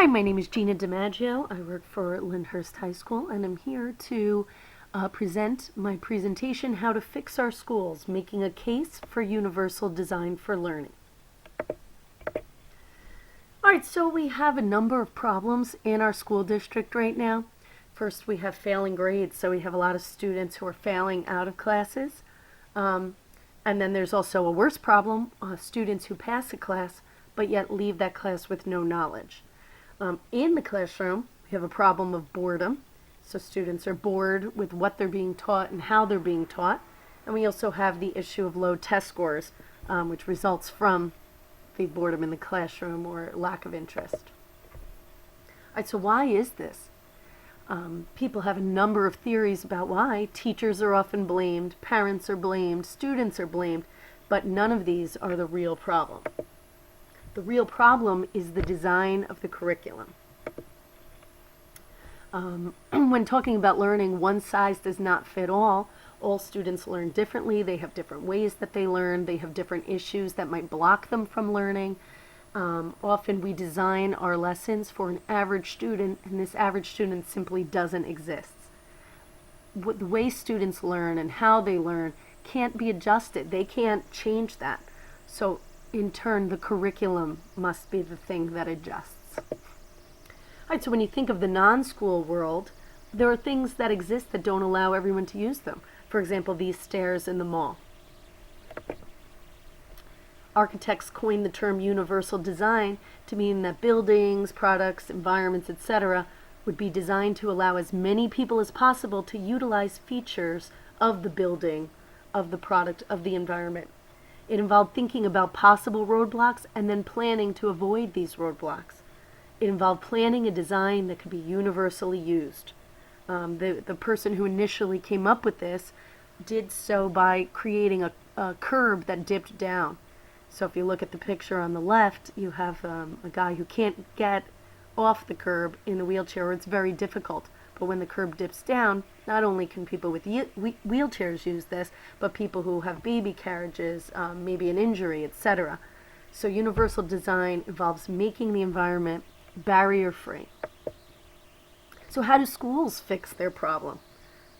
Hi, my name is Gina DiMaggio. I work for Lyndhurst High School, and I'm here to present my presentation, How to Fix Our Schools, Making a Case for Universal Design for Learning. All right, so we have a number of problems in our school district right now. First, we have failing grades, so we have a lot of students who are failing out of classes. And then there's also a worse problem, students who pass a class but yet leave that class with no knowledge. In the classroom, we have a problem of boredom. So students are bored with what they're being taught and how they're being taught. And we also have the issue of low test scores, which results from the boredom in the classroom or lack of interest. All right, so why is this? People have a number of theories about why. Teachers are often blamed, parents are blamed, students are blamed, but none of these are the real problem. The real problem is the design of the curriculum. When talking about learning, one size does not fit all. All students learn differently. They have different ways that they learn. They have different issues that might block them from learning. Often we design our lessons for an average student, and this average student simply doesn't exist. The way students learn and how they learn can't be adjusted. They can't change that. So in turn, the curriculum must be the thing that adjusts. All right, so when you think of the non-school world, there are things that exist that don't allow everyone to use them. For example, these stairs in the mall. Architects coined the term universal design to mean that buildings, products, environments, etc. would be designed to allow as many people as possible to utilize features of the building, of the product, of the environment. It involved thinking about possible roadblocks and then planning to avoid these roadblocks. It involved planning a design that could be universally used. The person who initially came up with this did so by creating a curb that dipped down. So if you look at the picture on the left, you have a guy who can't get off the curb in a wheelchair, or it's very difficult. But when the curb dips down, not only can people with wheelchairs use this, but people who have baby carriages, maybe an injury, etc. So universal design involves making the environment barrier-free. So how do schools fix their problem?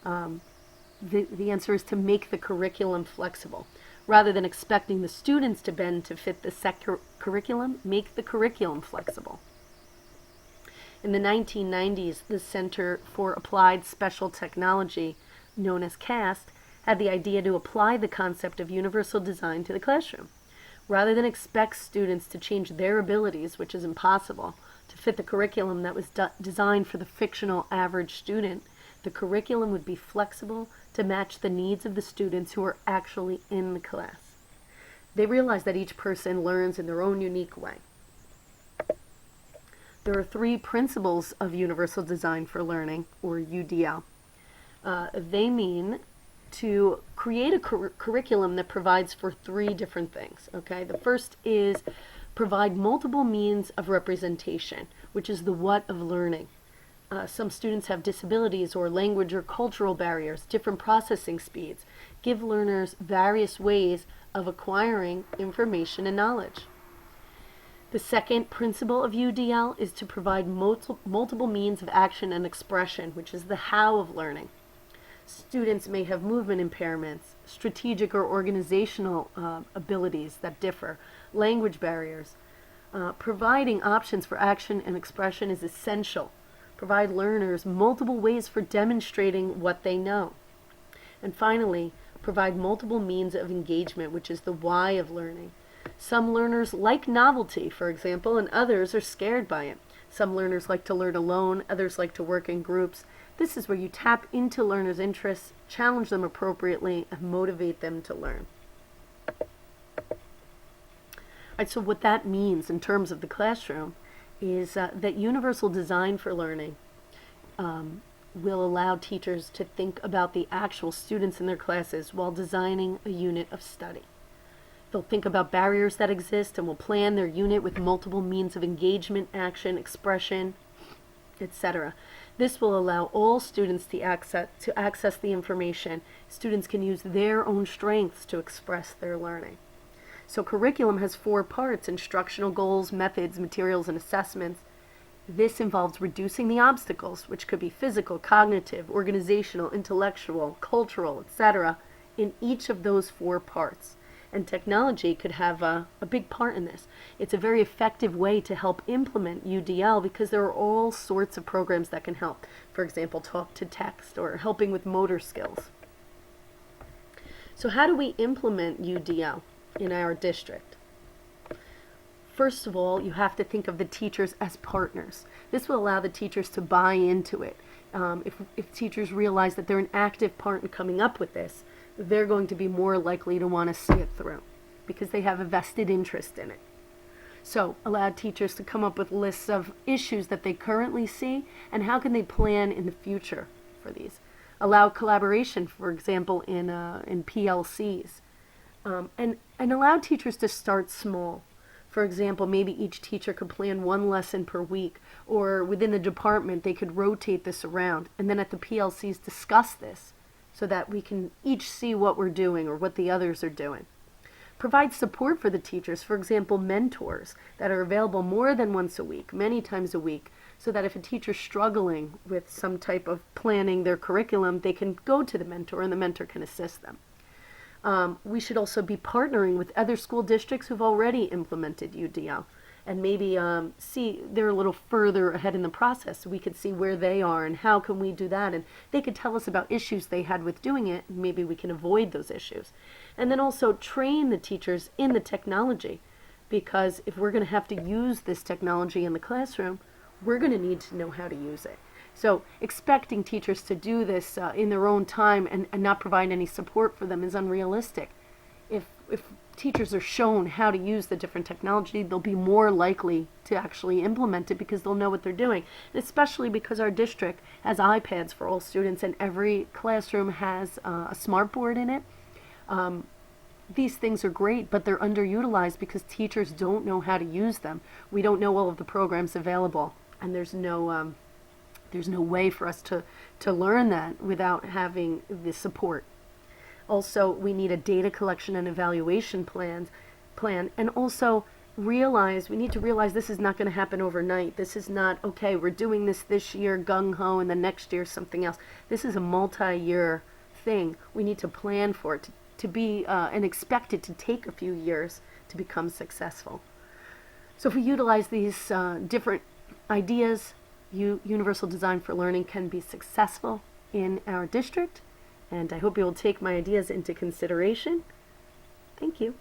The answer is to make the curriculum flexible. Rather than expecting the students to bend to fit the set curriculum, make the curriculum flexible. In the 1990s, the Center for Applied Special Technology, known as CAST, had the idea to apply the concept of universal design to the classroom. Rather than expect students to change their abilities, which is impossible, to fit the curriculum that was designed for the fictional average student, the curriculum would be flexible to match the needs of the students who are actually in the class. They realized that each person learns in their own unique way. There are three principles of universal design for learning, or UDL. They mean to create a curriculum that provides for three different things. Okay, the first is provide multiple means of representation, which is the what of learning. Some students have disabilities or language or cultural barriers, different processing speeds. Give learners various ways of acquiring information and knowledge. The second principle of UDL is to provide multiple means of action and expression, which is the how of learning. Students may have movement impairments, strategic or organizational abilities that differ, language barriers. Providing options for action and expression is essential. Provide learners multiple ways for demonstrating what they know. And finally, provide multiple means of engagement, which is the why of learning. Some learners like novelty, for example, and others are scared by it. Some learners like to learn alone, others like to work in groups. This is where you tap into learners' interests, challenge them appropriately, and motivate them to learn. Right, so what that means in terms of the classroom is that universal design for learning will allow teachers to think about the actual students in their classes while designing a unit of study. They'll think about barriers that exist and will plan their unit with multiple means of engagement, action, expression, etc. This will allow all students to access the information. Students can use their own strengths to express their learning. So curriculum has 4 parts: instructional goals, methods, materials, and assessments. This involves reducing the obstacles, which could be physical, cognitive, organizational, intellectual, cultural, etc., in each of those 4 parts. And technology could have a big part in this. It's a very effective way to help implement UDL because there are all sorts of programs that can help. For example, talk to text or helping with motor skills. So how do we implement UDL in our district? First of all, you have to think of the teachers as partners. This will allow the teachers to buy into it. If teachers realize that they're an active part in coming up with this, they're going to be more likely to want to see it through because they have a vested interest in it. So allow teachers to come up with lists of issues that they currently see and how can they plan in the future for these. Allow collaboration, for example, in PLCs. And allow teachers to start small. For example, maybe each teacher could plan 1 lesson per week, or within the department they could rotate this around, and then at the PLCs discuss this so that we can each see what we're doing or what the others are doing. Provide support for the teachers, for example, mentors that are available more than once a week, many times a week, so that if a teacher's struggling with some type of planning their curriculum, they can go to the mentor and the mentor can assist them. We should also be partnering with other school districts who've already implemented UDL and maybe see they're a little further ahead in the process. So we could see where they are and how can we do that. And they could tell us about issues they had with doing it. And maybe we can avoid those issues. And then also train the teachers in the technology, because if we're going to have to use this technology in the classroom, we're going to need to know how to use it. So expecting teachers to do this in their own time and not provide any support for them is unrealistic. If teachers are shown how to use the different technology, they'll be more likely to actually implement it because they'll know what they're doing. And especially because our district has iPads for all students and every classroom has a smart board in it. These things are great, but they're underutilized because teachers don't know how to use them. We don't know all of the programs available, and there's no way for us to learn that without having the support. Also, we need a data collection and evaluation plan, and also we need to realize this is not going to happen overnight. This is not, okay, we're doing this year, gung-ho, and the next year something else. This is a multi-year thing. We need to plan for it to be and expect it to take a few years to become successful. So if we utilize these different ideas, Universal Design for Learning can be successful in our district, and I hope you will take my ideas into consideration. Thank you.